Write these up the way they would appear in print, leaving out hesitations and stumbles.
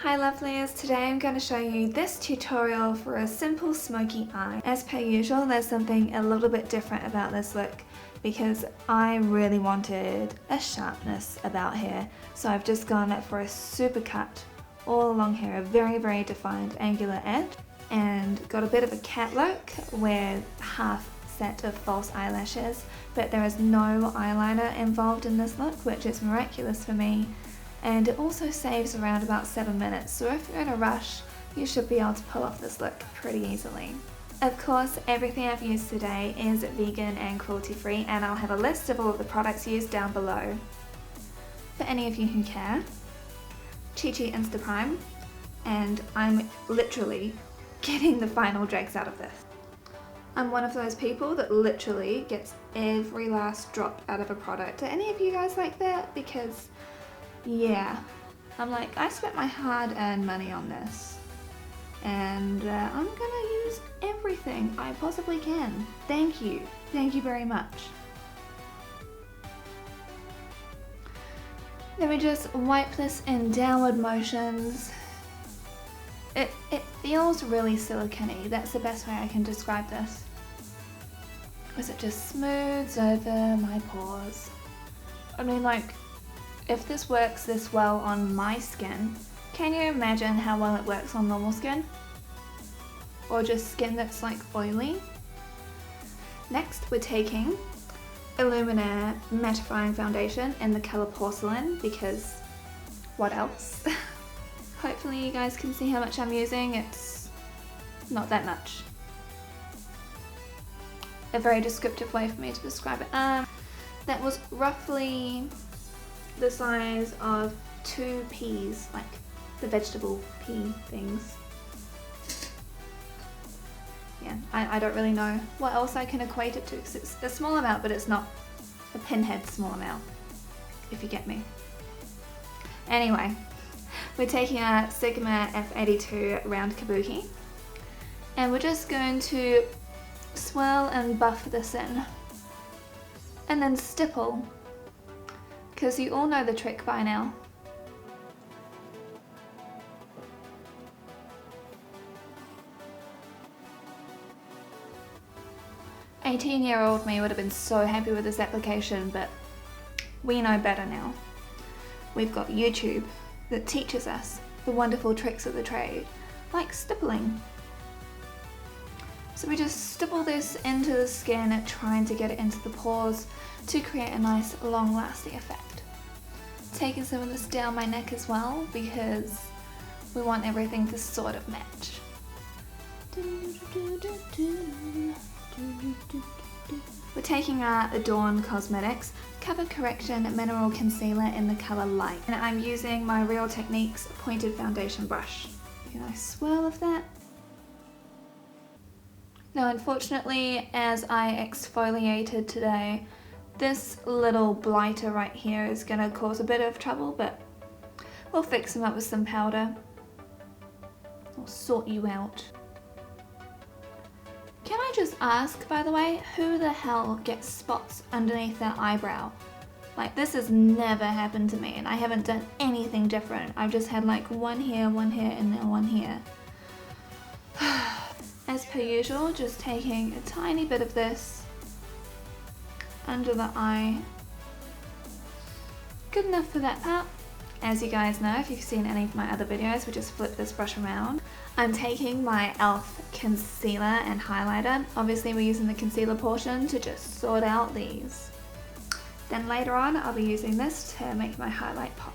Hi lovelies, today I'm going to show you this tutorial for a simple smoky eye. As per usual, there's something a little bit different about this look because I really wanted a sharpness about here, so I've just gone for a super cut all along here, a very defined angular edge, and got a bit of a cat look with half set of false eyelashes, but there is no eyeliner involved in this look, which is miraculous for me. And it also saves around about 7 minutes, so if you're in a rush, you should be able to pull off this look pretty easily. Of course, everything I've used today is vegan and cruelty free, and I'll have a list of all of the products used down below. For any of you who care, Chichi Instaprime, and I'm literally getting the final dregs out of this. I'm one of those people that literally gets every last drop out of a product. Are any of you guys like that? Because yeah, I'm like, I spent my hard-earned money on this, and I'm gonna use everything I possibly can. Thank you very much. Let me just wipe this in downward motions. It feels really silicone-y, that's the best way I can describe this. As it just smooths over my pores. I mean, like, if this works this well on my skin, can you imagine how well it works on normal skin? Or just skin that's like oily? Next, we're taking Illuminare mattifying foundation in the colour porcelain, because what else? Hopefully you guys can see how much I'm using. It's not that much. A very descriptive way for me to describe it. That was roughly the size of 2 peas, like the vegetable pea things. Yeah, I don't really know what else I can equate it to, because it's a small amount, but it's not a pinhead small amount, if you get me. Anyway, we're taking our Sigma F82 round kabuki, and we're just going to swirl and buff this in, and then stipple. Because you all know the trick by now. "18-year-old me would have been so happy with this application, but we know better now. We've got YouTube that teaches us the wonderful tricks of the trade, like stippling. So we just stipple this into the skin, trying to get it into the pores to create a nice long-lasting effect. Taking some of this down my neck as well, because we want everything to sort of match. We're taking our Adorn Cosmetics Cover Correction Mineral Concealer in the colour Light, and I'm using my Real Techniques pointed foundation brush. A nice swirl of that. Now unfortunately, as I exfoliated today, this little blighter right here is going to cause a bit of trouble, but we'll fix them up with some powder. I'll sort you out. Can I just ask, by the way, who the hell gets spots underneath their eyebrow? Like, this has never happened to me, and I haven't done anything different. I've just had like one here, and then one here. As per usual, just taking a tiny bit of this under the eye. Good enough for that part. As you guys know, if you've seen any of my other videos, we just flip this brush around. I'm taking my e.l.f. concealer and highlighter. Obviously we're using the concealer portion to just sort out these. Then later on I'll be using this to make my highlight pop.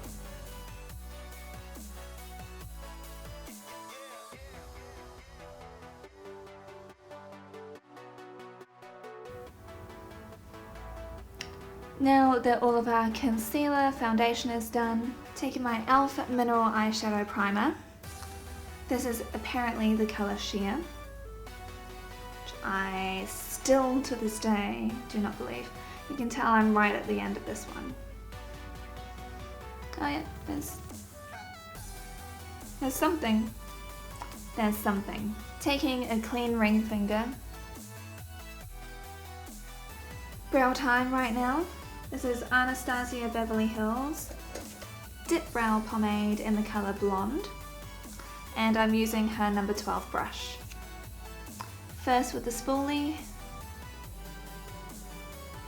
Now that all of our concealer foundation is done, taking my e.l.f. Mineral Eyeshadow Primer. This is apparently the colour Sheer, which I still to this day do not believe. You can tell I'm right at the end of this one. Oh yeah, there's something. There's something. Taking a clean ring finger. Brow time right now. This is Anastasia Beverley Hills Dip Brow Pomade in the colour Blonde. and I'm using her number 12 brush. First with the spoolie,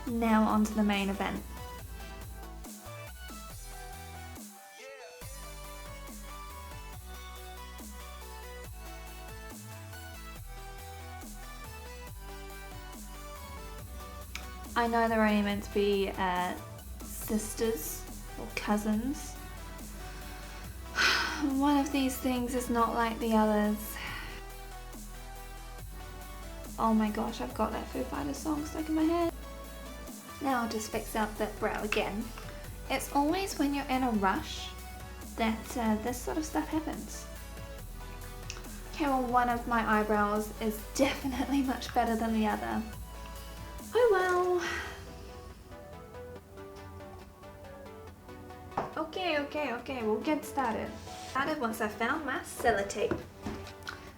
now onto the main event. I know they're only meant to be sisters or cousins. One of these things is not like the others. Oh my gosh, I've got that Foo Fighters song stuck in my head. Now I'll just fix out that brow again. It's always when you're in a rush that this sort of stuff happens. Okay, well, one of my eyebrows is definitely much better than the other. Oh well. Okay, we'll get started. Once I've found my sellotape.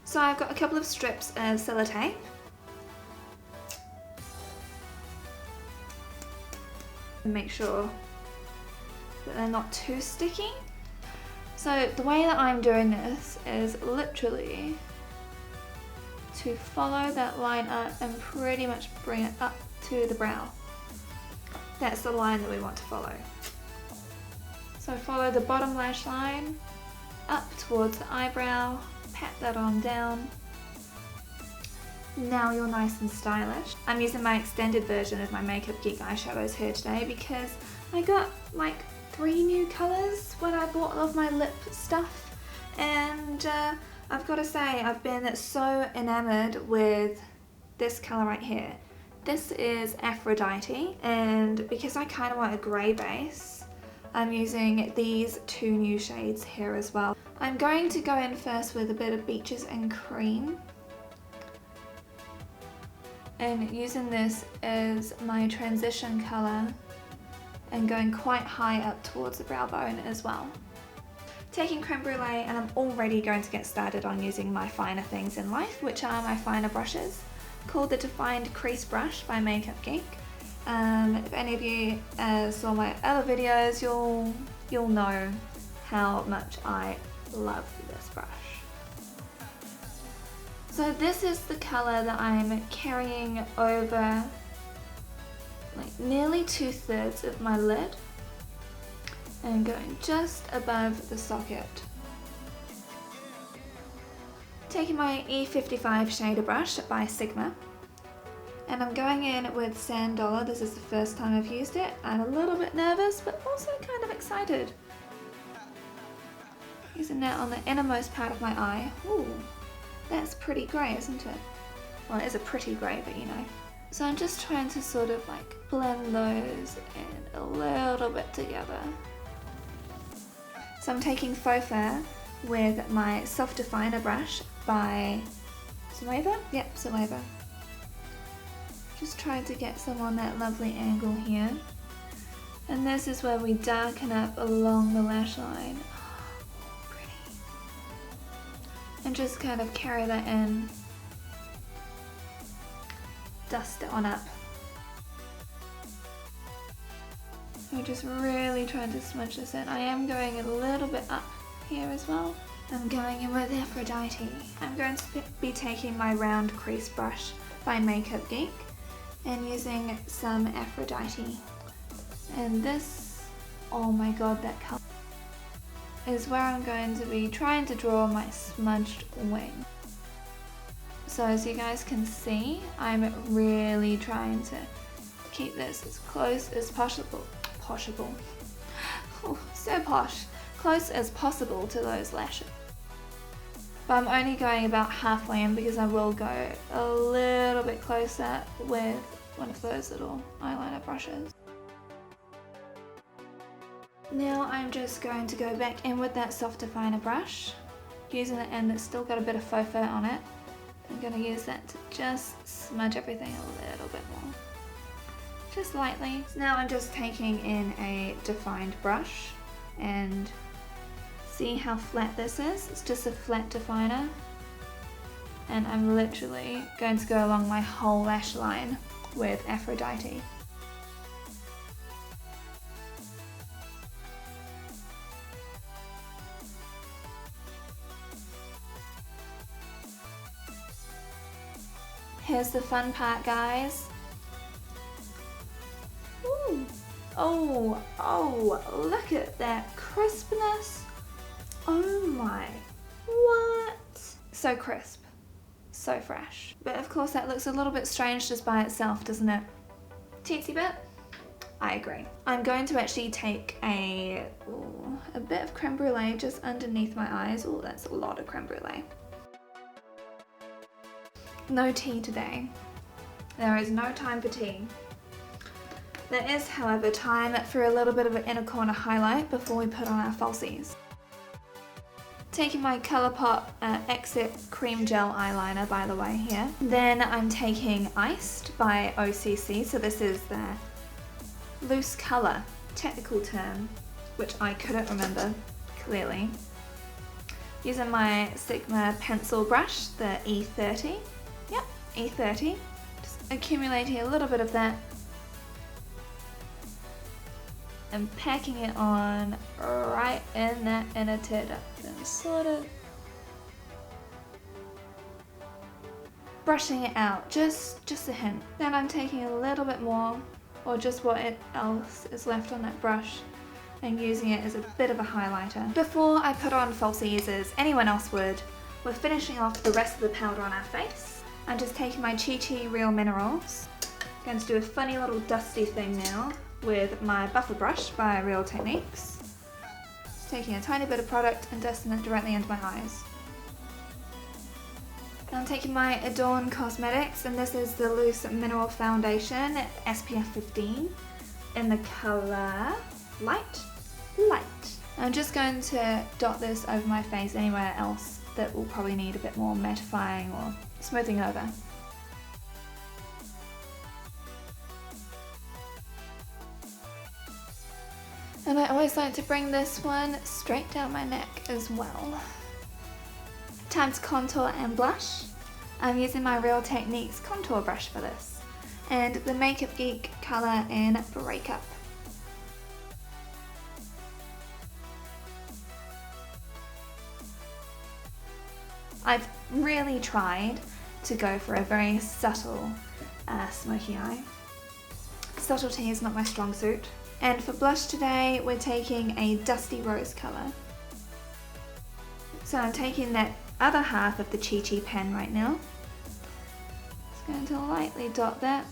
So I've got a couple of strips of sellotape. Make sure that they're not too sticky. So the way that I'm doing this is literally to follow that line up and pretty much bring it up to the brow. That's the line that we want to follow. So follow the bottom lash line up towards the eyebrow, pat that on down. Now you're nice and stylish. I'm using my extended version of my Makeup Geek eyeshadows here today because I got like 3 new colours when I bought all of my lip stuff, and I've got to say I've been so enamoured with this colour right here. This is Aphrodite, and because I kind of want a grey base, I'm using these 2 new shades here as well. I'm going to go in first with a bit of Beaches and Cream, and using this as my transition colour and going quite high up towards the brow bone as well. Taking Creme Brulee, and I'm already going to get started on using my finer things in life, which are my finer brushes, called the Defined Crease Brush by Makeup Geek. If any of you saw my other videos, you'll know how much I love this brush. So this is the colour that I'm carrying over like nearly 2/3 of my lid and going just above the socket. Taking my E55 shader brush by Sigma, and I'm going in with Sand Dollar. This is the first time I've used it. I'm a little bit nervous, but also kind of excited. Using that on the innermost part of my eye. Ooh, that's pretty grey, isn't it? Well, it is a pretty grey, but you know. So I'm just trying to sort of like blend those in a little bit together. So I'm taking Faux Fur with my Soft Definer brush by Zoeva? Yep, Zoeva. Just trying to get some on that lovely angle here. And this is where we darken up along the lash line. Oh, pretty. And just kind of carry that in. Dust it on up. We're just really trying to smudge this in. I am going a little bit up here as well. I'm going in with Aphrodite. I'm going to be taking my round crease brush by Makeup Geek and using some Aphrodite. And this, oh my god, that colour is where I'm going to be trying to draw my smudged wing. So as you guys can see, I'm really trying to keep this as close as possible. Oh, so posh. Close as possible to those lashes. But I'm only going about halfway in because I will go a little bit closer with one of those little eyeliner brushes. Now I'm just going to go back in with that Soft Definer brush, using the end that's still got a bit of faux fur on it. I'm going to use that to just smudge everything a little bit more. Just lightly. So now I'm just taking in a defined brush and see how flat this is. It's just a flat definer. And I'm literally going to go along my whole lash line with Aphrodite. Here's the fun part, guys. Ooh. Oh, look at that crispness. Oh my, what? So crisp, so fresh. But of course that looks a little bit strange just by itself, doesn't it? Teensy bit? I agree. I'm going to actually take a bit of creme brulee just underneath my eyes. Oh, that's a lot of creme brulee. No tea today. There is no time for tea. There is, however, time for a little bit of an inner corner highlight before we put on our falsies. Taking my Colourpop Exit Cream Gel Eyeliner, by the way, here. Then I'm taking Iced by OCC, so this is their loose colour, technical term, which I couldn't remember, clearly. Using my Sigma pencil brush, the E30. Yep, E30. Just accumulating a little bit of that. And packing it on right in that inner tear duct and sort of brushing it out, just a hint. Then I'm taking a little bit more, or just what else is left on that brush, and using it as a bit of a highlighter. Before I put on falsies as anyone else would, we're finishing off the rest of the powder on our face. I'm just taking my Chichi Real Minerals. Going to do a funny little dusty thing now with my buffer brush by Real Techniques. Just taking a tiny bit of product and dusting it directly into my eyes. And I'm taking my Adorn Cosmetics, and this is the Loose Mineral Foundation, SPF 15, in the colour Light. I'm just going to dot this over my face anywhere else that will probably need a bit more mattifying or smoothing over. And I always like to bring this one straight down my neck as well. Time to contour and blush. I'm using my Real Techniques contour brush for this, and the Makeup Geek colour in Breakup. I've really tried to go for a very subtle smoky eye. Subtlety is not my strong suit. And for blush today, we're taking a Dusty Rose colour. So I'm taking that other half of the Chichi pen right now. Just going to lightly dot that.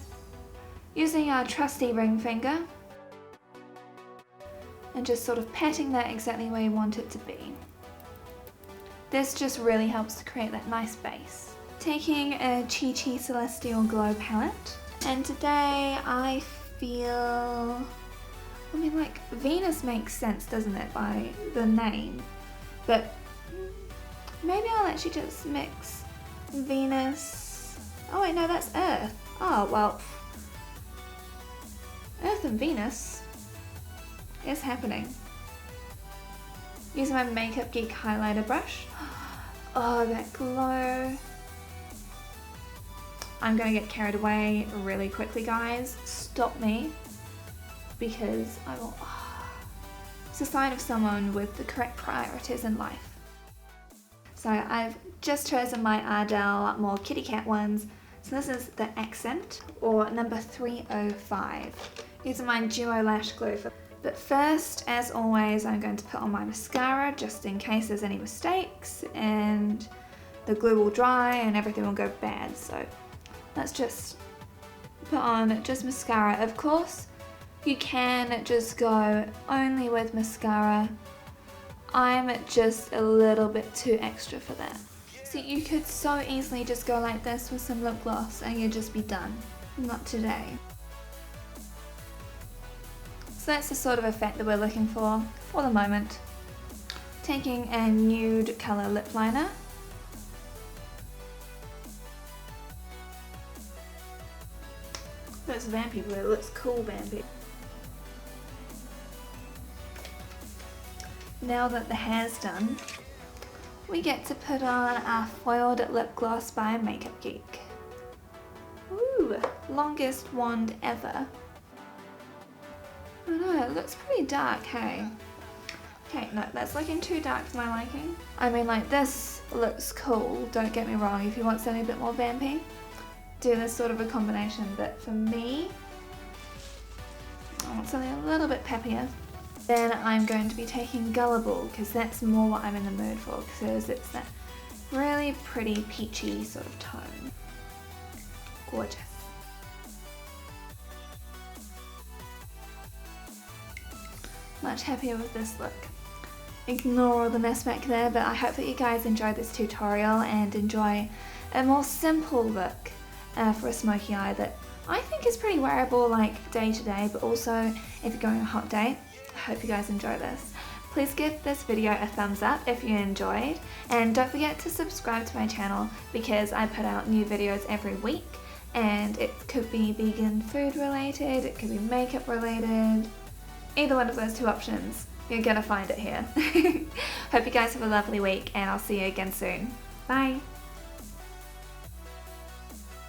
Using our trusty ring finger. And just sort of patting that exactly where you want it to be. This just really helps to create that nice base. Taking a Chichi Celestial Glow palette. And today I feel... I mean, like, Venus makes sense, doesn't it, by the name? But maybe I'll actually just mix Venus... Oh wait, no, that's Earth. Oh, well, Earth and Venus is happening. Using my Makeup Geek highlighter brush. Oh, that glow. I'm gonna get carried away really quickly, guys. Stop me. Because I will... It's a sign of someone with the correct priorities in life. So I've just chosen my Ardell more kitty cat ones. So this is the Accent, or number 305. These are my Duo Lash Glue. But first, as always, I'm going to put on my mascara just in case there's any mistakes and the glue will dry and everything will go bad. So let's just put on just mascara. Of course, you can just go only with mascara. I'm just a little bit too extra for that. So you could so easily just go like this with some lip gloss and you'd just be done. Not today. So that's the sort of effect that we're looking for the moment. Taking a nude colour lip liner. Looks vampy blue, it looks cool vampy. Now that the hair's done, we get to put on our foiled lip gloss by Makeup Geek. Ooh, longest wand ever. I know, it looks pretty dark, hey? Okay, no, that's looking too dark for my liking. I mean, like, this looks cool, don't get me wrong, if you want something a bit more vampy. do this sort of a combination, but for me, I want something a little bit peppier. Then I'm going to be taking Gullible, because that's more what I'm in the mood for, because it's that really pretty peachy sort of tone. Gorgeous. Much happier with this look. Ignore all the mess back there, but I hope that you guys enjoyed this tutorial and enjoy a more simple look for a smoky eye that I think is pretty wearable like day to day, but also if you're going on a hot day. I hope you guys enjoy this. Please give this video a thumbs up if you enjoyed, and don't forget to subscribe to my channel because I put out new videos every week, and it could be vegan food related, it could be makeup related, either one of those two options. You're gonna find it here. Hope you guys have a lovely week, and I'll see you again soon. Bye!